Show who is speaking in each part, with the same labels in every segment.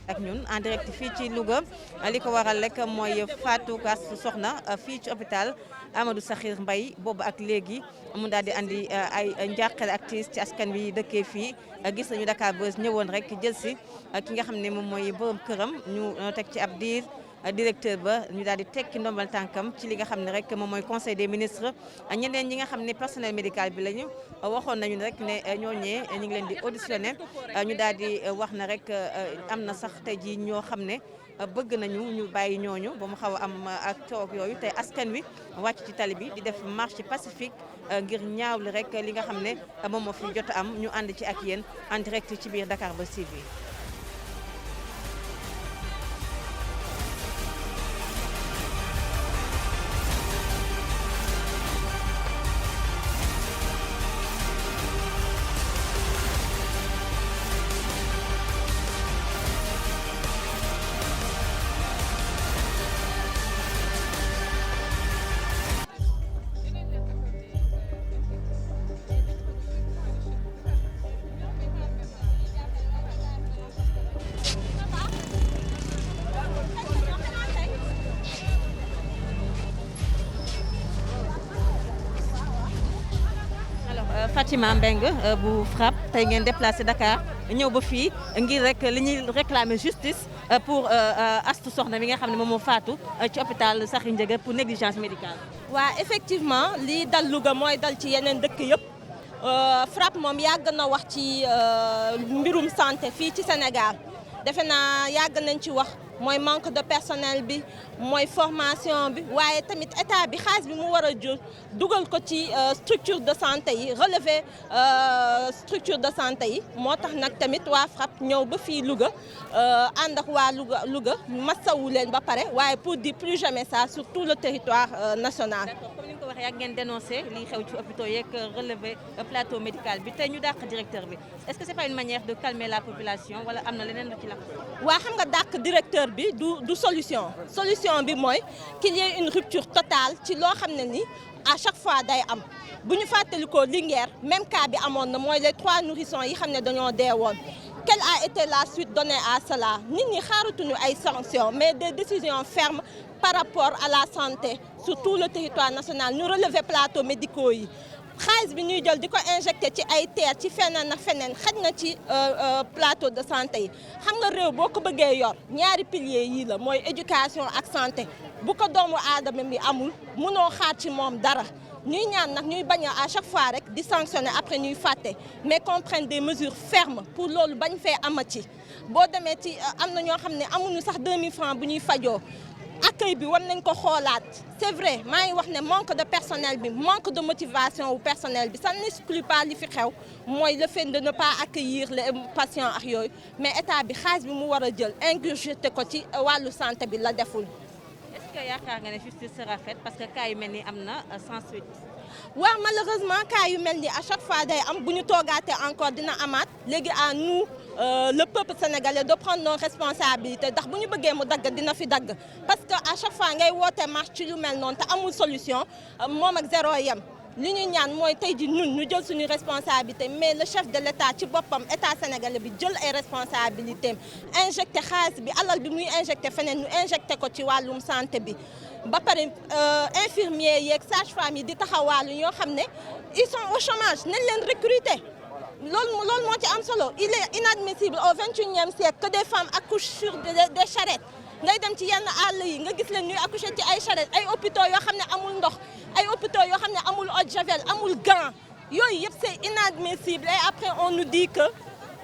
Speaker 1: ak ñun en direct fii ci Louga li ko waral rek mooy Fatou Astou Sokhna fii ci hôpital Amadou Sakhir Mbaye boobu ak léegi mu daal di andi ay njàqare ak tiis ci askan wi dëkkee fii gis nañu Dakar Buzz ñëwoon rek jël si ki nga xam ne moom mooy borom këram ñu teg ci ab diir directeur ba ñu daal di tekki ndombal tànkam ci li nga xam ne rek moom mooy conseil des ministres ñeneen ñi nga xam ne personnel médical bi lañu waxoon nañu rek ne ñooñee ñu ngi leen di auditionné ñu daal di wax na rek am na sax tey jii ñoo xam ne bëgg nañu ñu bàyyi ñooñu ba mu xaw a am ak toog yooyu tey askan wi wàcc ci tali bi di def marche pacifique ngir ñaawlu rek li nga xam ne moom moo fi jot am ñu ànd ci ak yéen en direct ci biir Dakar Buzz TV. Fatima Mbengue bu FRAPP tey ngeen déplacé Dakar ñëw ba fii ngir rek li ñuy réclamer justice pour Astou Sokhna mi nga xam ne moom moo faatu ci hôpital Sakhir Ndiéguène pour négligence médicale.
Speaker 2: waa effectivement lii dal Louga mooy dal ci yeneen dëkk yëpp FRAPP moom yàgg na wax ci mbirum santé fii ci Sénégal defe naa yàgg nañ ci wax mooy manque de personnel bi mooy formation bi waaye tamit état bi xaalis bi mu war a jël dugal ko ci structure de santé yi relever structure de santé yi moo tax nag tamit waa FRAPP ñëw ba fii Louga ànd ak waa Louga masawu leen ba pare waaye pour dire plus jamais ça sur tout le territoire national.
Speaker 1: D'accord, comme ni nga ko waxee yàgg ngeen dénoncé li xew ci hôpitaux yeeg relever plateau médical bi tey ñu dàq directeur bi est-ce que c'est pas une manière de calmer la population wala am na leneen lu ci la.
Speaker 2: waa xam nga dàq directeur bi du solution bi mooy qu'il y ait une rupture totale ci loo xam ne ni à chaque fois day am bu ñu fàttalikoo Linguère même cas bi amoon na mooy les 3 nourrissons yi xam ne dañoo dee woon. Quelle a été la suite donnée à cela nit ñi xaaratuñu ay sanctions mais des décisions fermes par rapport à la santé sur tout le territoire national ñu relever plateaux médicaux yi. xaalis bi ñuy jël di ko injecté ci ay terre ci feneen ak feneen xaj na ci plateau de santé yi xam nga réew boo ko bëggee yor ñaari piliers yii la mooy éducation ak santé bu ko doomu aadama bi amul mënoo xaar ci moom dara ñuy ñaan nag ñuy bañ à chaque fois rek di sanctionner après ñuy fàtte mais qu'on prenne des mesures fermes pour loolu bañ fee amati boo demee ci am na ñoo xam ne amuñu sax 2000 francs bu ñuy fajoo. accueil bi war nañ ko xoolaat c'est vrai maa ngi wax ne manque de personnel bi manque de motivation wu personnel bi ça n'exclut pas li fi xew mooy le fait de ne pas accueillir les patients ak yooyu mais état bi xaalis bi mu war a jël ingurgité ko ci wàllu santé bi la deful.
Speaker 1: Est-ce que yaakaar nga ne justice sera faite parce que cas yu mel ni am na sans suite.
Speaker 2: waaw malheureusement cas yu mel ni à chaque fois day am bu ñu toogaatee encore dina amaat léegi à nous le peuple sénégalais de prendre nos responsabilités ndax bu ñu bëggee mu dagg dina fi dagg parce que à chaque fois ngay woote marche ci lu mel noonu te amul solution moom ak zéro yem li ñu ñaan mooy tey ji ñun ñu jël suñu responsabilité mais le chef de l'État ci boppam état sénégalais bi jël ay responsabilités injecté xaalis bi alal bi muy injecté feneen ñu injecté ko ci wàllum santé bi ba pare infirmiers yeeg sages-femmes yi di taxawaalu ñoo xam ne ils sont au chômage nañ leen recruter loolu moo ci am solo il est inadmissible au 21e siècle que des femmes accouchent sur des charrettes ngay dem ci yenn àll yi nga gis leen ñuy accoucher ci ay charrettes ay hôpitaux yoo xam ne amul ndox ay hôpitaux yoo xam ne amul eau de javel amul gant yooyu yëpp c'est inadmissible et après on nous dit que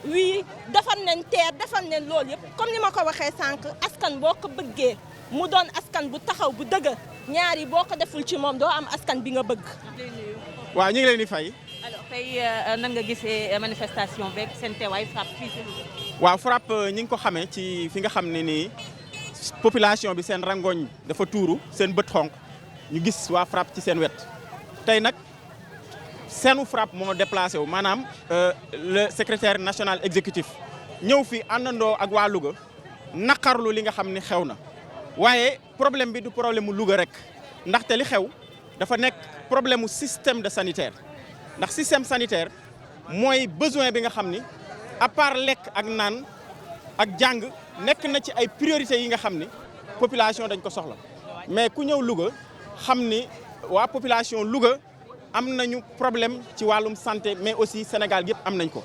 Speaker 2: oui defal nañ terre defal nañ loolu yëpp comme ni ma ko waxee sànq askan boo ko bëggee mu doon askan bu taxaw bu dëgg ñaar yi boo ko deful ci moom doo am askan bi nga bëgg.
Speaker 3: waaw ñu ngi leen di fay.
Speaker 1: alors tey nan nga gisee manifestation beeg seen teewaay FRAPP fii si Louga.
Speaker 3: waaw FRAPP ñi ngi ko xamee ci fi nga xam ne nii population bi seen rangoñ dafa tuuru seen bët xonk ñu gis waa FRAPP ci seen wet tey nag seenu FRAPP moo déplacé wu maanaam le secrétaire national exécutif ñëw fi àndandoo ak waa Louga naqarlu li nga xam ni xew na waaye problème bi du problème mu Louga rek ndaxte li xew dafa nekk problème mu système de sanitaire ndax système sanitaire mooy besoin bi nga xam ni à part lekk ak naan ak jàng nekk na ci ay priorités yi nga xam ni population dañ ko soxla mais ku ñëw Louga xam ni waa population Louga am nañu problème ci wàllum santé mais aussi Sénégal yëpp am nañ ko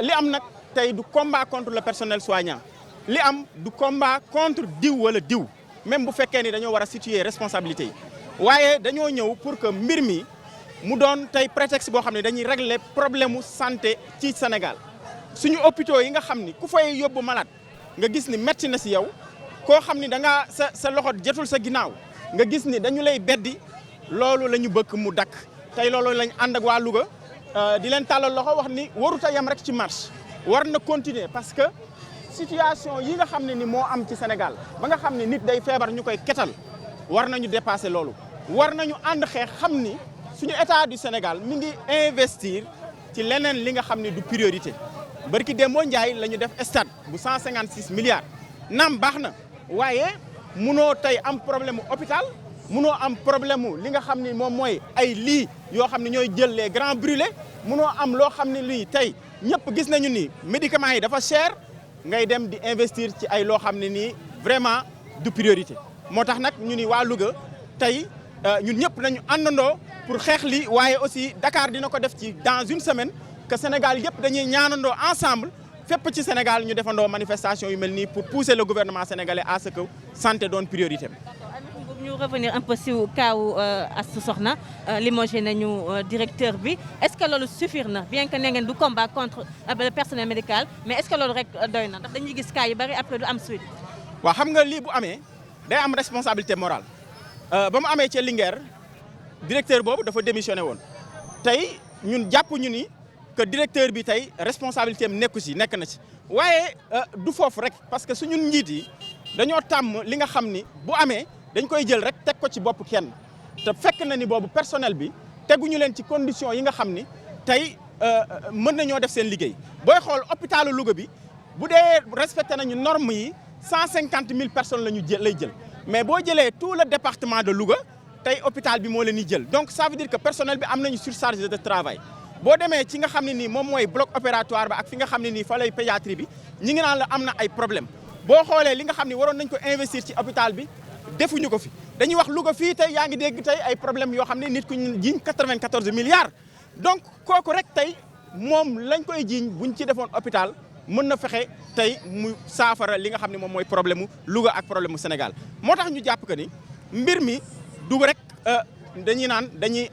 Speaker 3: li am nag tey du combat contre le personnel soignant li am du combat contre diw wala diw même bu fekkee ni dañoo war a situer responsabilité yi waaye dañoo ñëw pour que mbir mi mu doon tey prétexte boo xam ne dañuy régler problème mu santé ci Sénégal suñu hôpitaux yi nga xam ni ku fay yóbbu malade nga gis ni metti na si yow koo xam ni da ngaa sa loxo jotul sa ginnaaw nga gis ni dañu lay beddi loolu la ñu bëgg mu dakk tey loolu lañ ànd ak waa Louga di leen tàllal loxo wax ni warut a yem rek ci marche war na continuer parce que situation yi nga xam ne ni moo am ci Sénégal ba nga xam ne nit day feebar ñu koy ketal war nañu dépasser loolu war nañu ànd xeex xam ni suñu état du Sénégal mi ngi investir ci leneen li nga xam ne du priorité barki Demba Ndiaye la ñu def stade bu 156 milliards naam baax na waaye munoo tey am problème mu hôpital munoo am problème mu li nga xam ni moom mooy ay lits yoo xam ne ñooy jël les grands brûlés munoo am loo xam ne lii tey ñëpp gis nañu ni médicaments yi dafa cher ngay dem di investir ci ay loo xam ne nii vraiment du priorité moo tax nag ñu ni waa Louga tey ñun ñëpp nañu àndandoo pour xeex li waaye aussi Dakar dina ko def ci dans une semaine que Sénégal yëpp dañuy ñaanandoo ensemble fépp ci Sénégal ñu defandoo manifestation yu mel nii pour pousser le gouvernement sénégalais à ce que santé doon priorité.
Speaker 1: ñu revenir un peu si kaawu Astou Sokhna limogé nañu directeur bi est-ce que loolu suffire na bien que ne ngeen du combat contre le personnel médical mais est-ce que loolu rek doy na ndax dañuy gis cas yu bari après du am suite.
Speaker 3: waaw xam nga lii bu amee day am responsabilité morale ba mu amee ca Linguère directeur boobu dafa démissionné woon tey ñun jàpp ñu ni que directeur bi tey responsabilité am nekk na ci waaye du foofu rek parce que suñu njiit yi dañoo tàmm li nga xam ni bu amee dañ koy jël rek teg ko ci bopp kenn te fekk na ni boobu personnel bi teguñu leen ci condition yi nga xam ni tey mën nañoo def seen liggéey booy xool hôpitalu Louga bi bu dee respecté nañu normes yi 150 000 personnes lay jël mais boo jëlee tout le département de Louga tey hôpital bi moo leen di jël donc ça veut dire que personnel bi am nañu surcharge de travail boo demee ci nga xam ne nii moom mooy bloc opératoire ba ak fi nga xam ne nii fa lay pédiatrie bi ñi ngi naan la am na ay problème boo xoolee li nga xam ne waroon nañ ko investir ci hôpital bi defuñu ko fi dañuy wax Louga fii tey yaa ngi dégg tey ay problème yoo xam ne nit ku ñu jiiñ 94 milliards donc kooku rek tey moom lañ koy jiiñ buñ ci defoon hôpital mën na fexe tey mu saafara li nga xam ne moom mooy problème mu Louga ak problème mu Sénégal moo tax ñu jàpp que ni mbir mi du rek dañuy naan dañuy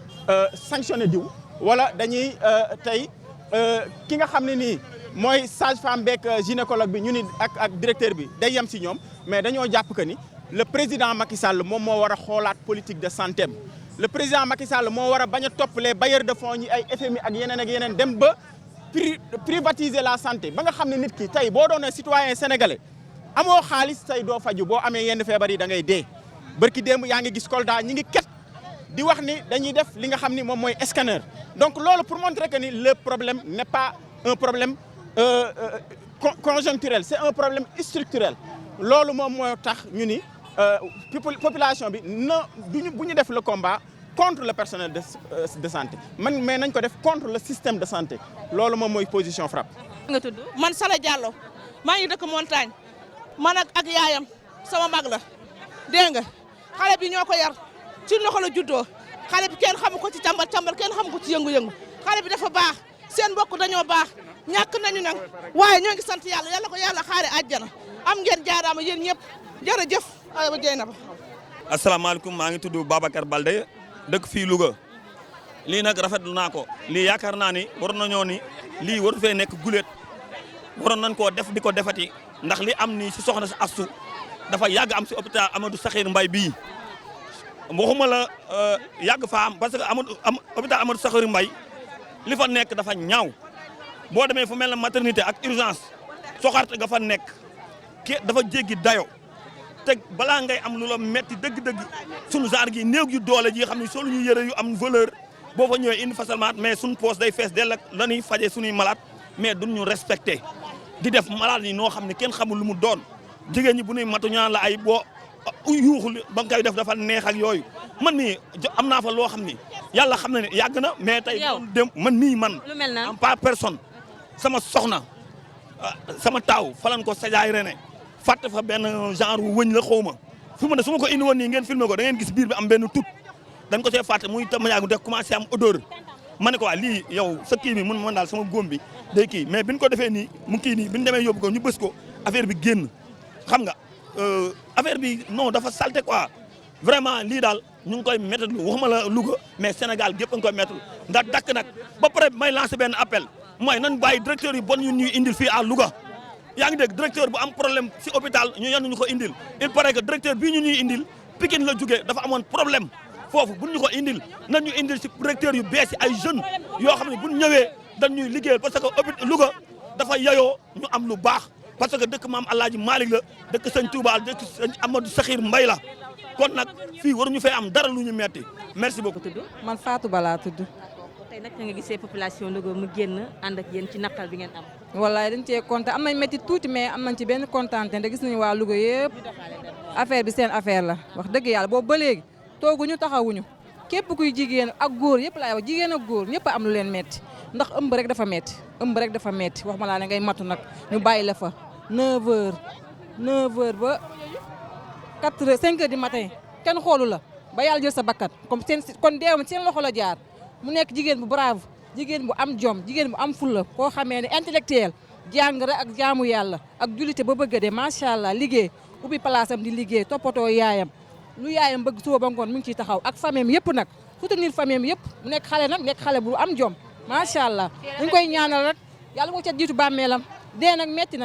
Speaker 3: sanctionné diw wala dañuy tey ki nga xam ne nii mooy sage-femme beeg gynécologue bi ñu ni ak directeur bi day yem si ñoom mais dañoo jàpp que ni le président Macky Sall moom moo war a xoolaat politique de santé am le président Macky Sall moo war a bañ a topp les bailleurs de fonds ñi ay FMI ak yeneen dem ba privatiser la santé ba nga xam ne nit ki tey boo doonee citoyen sénégalais amoo xaalis tey doo faju boo amee yenn feebar yi da ngay dee barki démb yaa ngi gis Kolda ñi ngi ket di wax ni dañuy def li nga xam ni moom mooy scanner donc loolu pour montrer que ni le problème n'est pas un problème conjoncturel c'est un problème structurel loolu moom moo tax ñu ni population bi bu ñu def le combat contre le personnel de santé mais nañ ko def contre le système de santé loolu moom mooy position FRAPP.
Speaker 1: nga tudd
Speaker 2: man Sala Diallo maa ngi dëkk montagne man ak yaayam sama mag la dégg nga xale bi ñoo ko yar ci loxo la juddoo xale bi kenn xamu ko ci càmbar kenn xamu ko ci yëngu-yëngu xale bi dafa baax seen mbokk dañoo baax ñàkk nañu nag waaye ñoo ngi sant yàlla ko yàlla xaare àjjana am ngeen jaaraama yéen ñëpp jërëjëf aywa Dieynaba.
Speaker 4: asalaamaaleykum maa ngi tudd Babacar Balde dëkk fii Louga lii nag rafetlu naa ko lii yaakaar naa ni waroon nañoo ni lii waru fee nekk guléet waroon nañ koo def di ko defati ndax li am nii si soxna si Astou dafa yàgg am si hôpital Amadou Sakhir Mbaye bii waxuma la yàgg fa am parce que hôpital Amadou Sakhir Mbaye li fa nekk dafa ñaaw boo demee fu mel ne maternité ak urgence soxarte nga fa nekk dafa jéggi dayo te balaa ngay am lu la metti dëgg-dëgg sunu genre gi néew yu doole ji xam ne soo lu ñu yëre yu am valeur boo fa ñëwee indi facilement mais suñu poste day fees dell ak la ñuy fajee suñuy malade mais duñ ñu respecté di def malade yi noo xam ne kenn xamul lu mu doon jigéen ñi bu ñuy matu ñaan la ay boo yuuxul ba nga koy def dafa neex ak yooyu man mii am naa fa loo xam ni yàlla xam na ne yàgg na mais tey dem man mii man en pas personne sama soxna sama taaw falan ko sajaay rene fàtte fa benn genre wëñ la xaw ma fi mu ne su ma ko indi woon nii ngeen filmé ko da ngeen gis biir bi am benn tut dañ ko see fàtte muy tam yàgg def commencé am odeur ma ne ko waa lii yow sa kii bi mun daal sama góom bi day kii mais biñ ko defee nii mu kii nii biñ demee yóbbu ko ñu bës ko affaire bi génn xam nga affaire bi non dafa salté quoi vraiment lii daal ñu ngi koy méttiwul waxuma la Louga mais Sénégal gépp a ngi koy méttiwul nga dakk nag ba pare may lancer benn appel mooy nan bàyyi directeur yi bon yu ñuy indil fii à Louga yaa ngi dégg directeur bu am problème si hôpital ñu yenn ñu ko indil il paraît que directeur bii ñu ñuy indil Pikine la jógee dafa amoon problème foofu buñ ñu ko indil nan ñu indil si directeur yu bees yi ay jeunes yoo xam ne buñ ñëwee dañ ñuy liggéeyal parce que hôpital Louga dafa yayoo ñu am lu baax parce que dëkk maam Alaaji Malick la dëkk sëñ Touba dëkk sëñ Amadou Sakhir Mbaye la kon nag fii waruñu fay am dara lu ñu metti merci beaucoup.
Speaker 5: man Fatou Bala tudd.
Speaker 1: tey nag nga gisee population Louga mu génn ànd ak yéen ci naqar bi ngeen am.
Speaker 5: wallaay dañ cee kontaan am nañ métti tuuti mais am nañ ci benn kontaan te gis nañu waa Louga yëpp affaire bi seen affaire la wax dëgg yàlla boobu ba léegi tooguñu taxawuñu képp kuy jigéen ak góor yëpp laay wax jigéen ak góor ñëpp am lu leen metti ndax ëmb rek dafa metti ëmb rek dafa metti wax ma laa ne ngay matu nag ñu bàyyi la fa 9h ba 4h 5h du matin kenn xoolu la ba yàlla jël sa bakkat comme seen kon deewam seen loxo la jaar mu nekk jigéen bu brave jigéen bu am jom jigéen bu am fulla koo xamee ne intellectuel jàng rek ak jaamu yàlla ak jullite ba bëgg a dee macha allah liggéey ubbi place am di liggéey toppatoo yaayam lu yaayam bëgg suba ba ngoon mu ngi ciy taxaw ak famille yëpp nag soutenir famille yëpp mu nekk xale nag nekk xale bu am jom macha allah dañ koy ñaanal rek yàlla moo ca jiitu bàmmeelam dee nag metti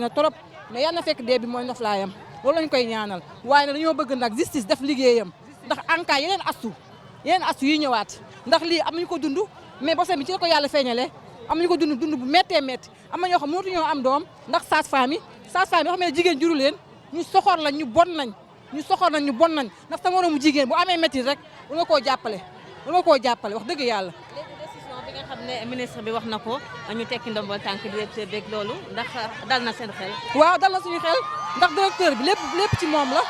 Speaker 5: na trop mais yal na fekk dee bi mooy noflaayam loolu lañ koy ñaanal waaye nag dañoo bëgg nag justice def liggéeyam ndax ANCAR yeneen astu yi ñëwaat ndax lii am nañu ko dund mais bosé bi ci la ko yàlla feeñalee am nañu ko dund bu méttee métti am na ñoo xam mënatuñoo am doom ndax sage-femme yoo xam ne jigéen juru leen ñu soxor lañ ñu bon nañ ndax sa moroomu jigéen bu amee métti rek war nga koo jàppale wax dëgg yàlla.
Speaker 1: léegi décision bi nga xam ne ministre bi wax na ko ñu tekki ndombol tànk directeur beeg loolu ndax dal na seen xel.
Speaker 5: waaw dal na suñu xel ndax directeur bi lépp ci moom la.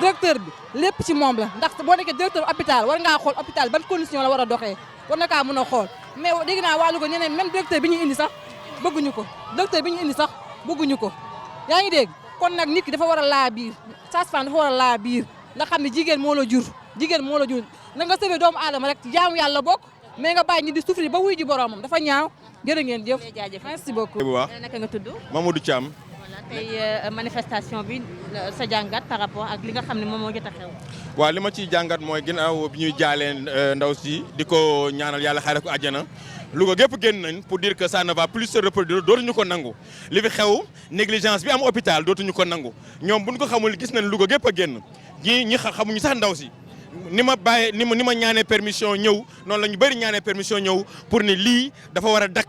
Speaker 5: directeur bi lépp ci moom la ndax boo nekkee directeur hôpital war ngaa xool hôpital ban condition la war a doxee war na kaa mën a xool mais dégg naa waa Louga ñeneen même directeur bi ñu indi sax bëgguñu ko yaa ngi dégg kon nag nit ki dafa war a laa biir sage-femme dafa war a laa biir nga xam ne jigéen moo la jur na nga sëbee doomu aadama rek jaamu yàlla bokk mais nga bàyyi ñi di souffrir ba wuy ji boromam dafa ñaaw jërë ngeen jëf. merci beaucoup.
Speaker 3: bu baax
Speaker 1: naka nga tudd.
Speaker 3: Mamadou Thiam.
Speaker 1: tey manifestation bi sa jàngat par rapport ak li nga xam ne moom moo jot a xew.
Speaker 3: waaw li ma ciy jàngat mooy ginnaaw bi ñuy jaalee ndaw si di ko ñaanal yàlla xaare ko àjjana Louga gépp génn nañ pour dire que ça ne va plus se reproduire dootuñu ko nangu li fi xew négligence bi am hôpital dootuñu ko nangu ñoom buñ ko xamul gis nañ Louga gépp a génn ñi xamuñu sax ndaw si ni ma ñaanee permission ñëw noonu la ñu bëri ñaanee permission ñëw pour ni lii dafa war a dakk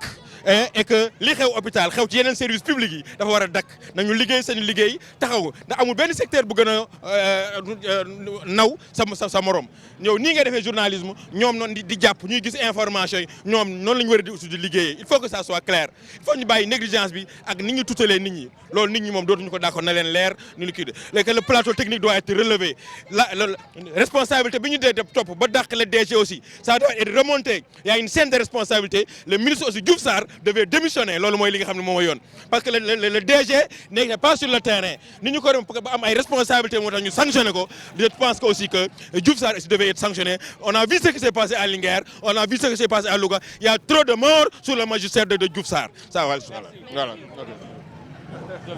Speaker 3: et que li xew hôpital xew ci yeneen service public yi dafa war a dakk nañu liggéey seen liggéey taxaw ndax amul benn secteur bu gën a naw sa morom ñëw nii nga defee journalisme ñoom noonu di jàpp ñuy gis information yi ñoom noonu la ñu war a di aussi di liggéeyee il faut que ça soit clair il faut ñu bàyyi négligence bi ak nit ñi tutalee nit ñi loolu nit ñi moom dootuñu ko d'accord na leen leer ñu li kii de léegi le plateau technique doit être relevé la responsabilité bi ñu dee topp ba dàq le DG aussi ça doit être remonté il y a une scène de responsabilité le ministre aussi Diouf Sarr devait démissionner loolu mooy li nga xam ne moom mooy yoon parce que le DG n'est pas sur le terrain ni ñu ko dem ba am ay responsabilités moo tax ñu sanctionné ko je pense que aussi que Diouf Sarr devait être sanctionné on a vu ce qui s'est passé à Linguère on a vu ce qui s'est passé à Louga il y a trop de morts sous le magistère de Diouf Sarr ça voilà.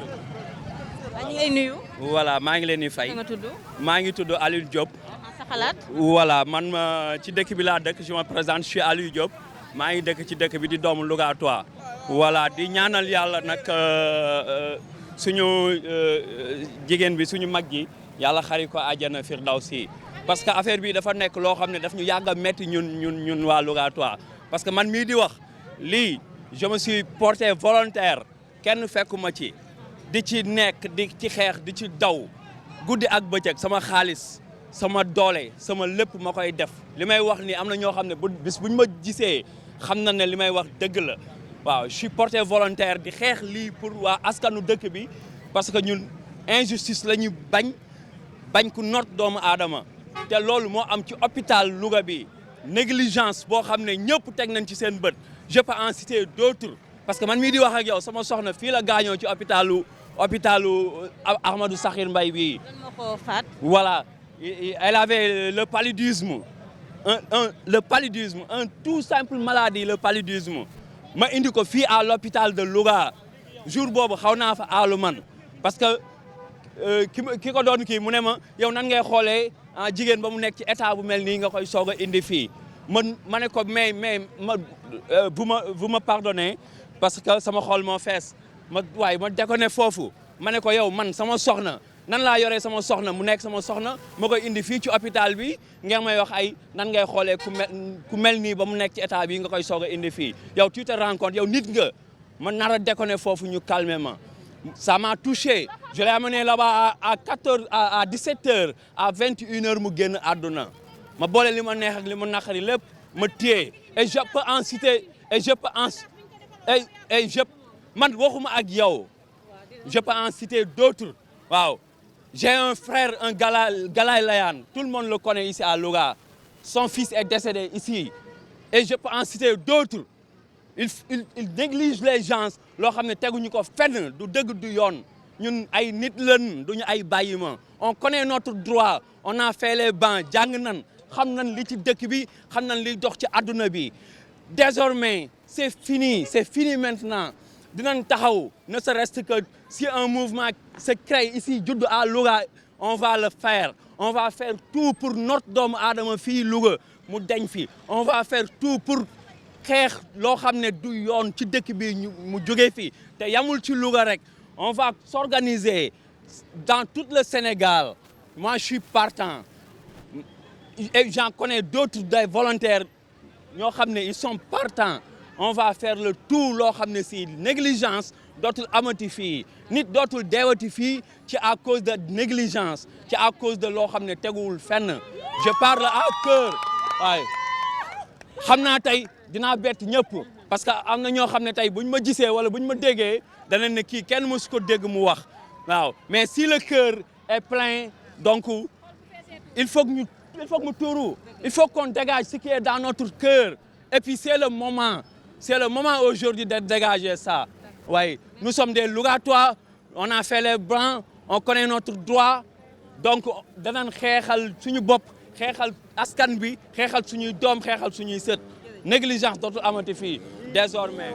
Speaker 1: ñu ngi lay nuyu.
Speaker 6: voilà maa ngi leen di fay.
Speaker 1: nga tudd.
Speaker 6: maa ngi tudd Aliou Diop.
Speaker 1: sa xalaat.
Speaker 6: voilà man ci dëkk bi laa dëkk je me présente je suis Aliou Diop maa ngi dëkk ci dëkk bi di doomu Louga toi voilà di ñaanal yàlla nag suñu jigéen bi suñu mag ji yàlla xari ko àjjana firdawsi parce que affaire bi dafa nekk loo xam ne daf ñu yàgg a métti ñun waa Louga toi parce que man mii di wax lii je me suis porté volontaire kenn fekkuma ci di ci nekk di ci xeex di ci daw guddi ak bëccëg sama xaalis sama doole sama lépp ma koy def li may wax ni am na ñoo xam ne bis buñ ma gisee xam na ne li may wax dëgg la waaw je suis porté volontaire di xeex lii pour waa askanu dëkk bi parce que ñun injustice la ñu bañ ku not doomu aadama te loolu moo am ci hôpital Louga bi négligence boo xam ne ñëpp teg nañ ci seen bët je peux en citer d'autres parce que man mii di wax ak yow sama soxna fii la gaañoo ci hôpitalu Ahmadou Sakhir Mbaye bii.
Speaker 1: lan moo ko faat.
Speaker 6: voilà elle avait le paludisme le paludisme un tout simple maladie le paludisme ma indi ko fii à l'hôpital de Louga jour boobu xaw naa fa aalu man parce que ki ko doon kii mu ne ma yow nan ngay xoolee jigéen ba mu nekk ci état bu mel nii nga koy soog a indi fii ma ne ko mais vous me pardonnez parce que sama xol moo fees ma déconné foofu ma ne ko yow man sama soxna nan laa yoree sama soxna mu nekk sama soxna ma koy indi fii ci hôpital bi ngeen may wax ay nan ngay xoolee ku mel nii ba mu nekk ci état bi nga koy soog a indi fii yow tu te rends compte yow nit nga ma nar a déconné foofu ñu calmement ça m'a touché je l'ai amené là-bas à 14 à 17h à 21h mu génn àdduna ma boole li ma neex ak li ma naqari lépp ma téye et je peux en citer man waxuma ak yow je peux en citer d'autres waaw j'ai un frère un Galaye Layane tout le monde le connaît ici à Louga son fils est décédé ici et je peux en citer d'autres il néglige les gens loo xam ne teguñu ko fenn du dëgg du yoon ñun ay nit lañ duñu ay bàyyima on connaît notre droit on a fait les bancs jàng nan xam nañ li ci dëkk bi xam nañ li dox ci àdduna bi désormais c'est fini maintenant dinañ taxaw ne serait-ce que si un mouvement se crée ici judd à Louga on va le faire on va faire tout pour notre doomu aadama fii Louga mu deñ fi on va faire tout pour xeex loo xam ne du yoon ci dëkk bi mu jógee fii te yamul ci Louga rek on va s'organiser dans tout le Sénégal moi je suis partant et j'en connais d'autres des volontaires ñoo xam ne ils sont partants on va faire le tout loo xam ne si négligence dootul amati fii nit dootul deewati fii ci à cause de négligence ci à cause de loo xam ne teguwul fenn je parle à cœur waaye xam naa tey dinaa bett ñëpp parce que am na ñoo xam ne tey buñ ma gisee wala buñ ma déggee danañ ne kii kenn mësu ko dégg mu wax waaw mais si le cœur est plein donc il faut que mu tuuru il faut qu'on dégage ce qui est dans notre cœur et puis c'est le moment aujourd'hui de dégager ça ouais nous sommes des Lougatois on a fait les blancs on connaît notre droit donc danañ xeexal suñu bopp xeexal askan bi xeexal suñuy doom xeexal suñuy sët négligence dootul amati fii désormais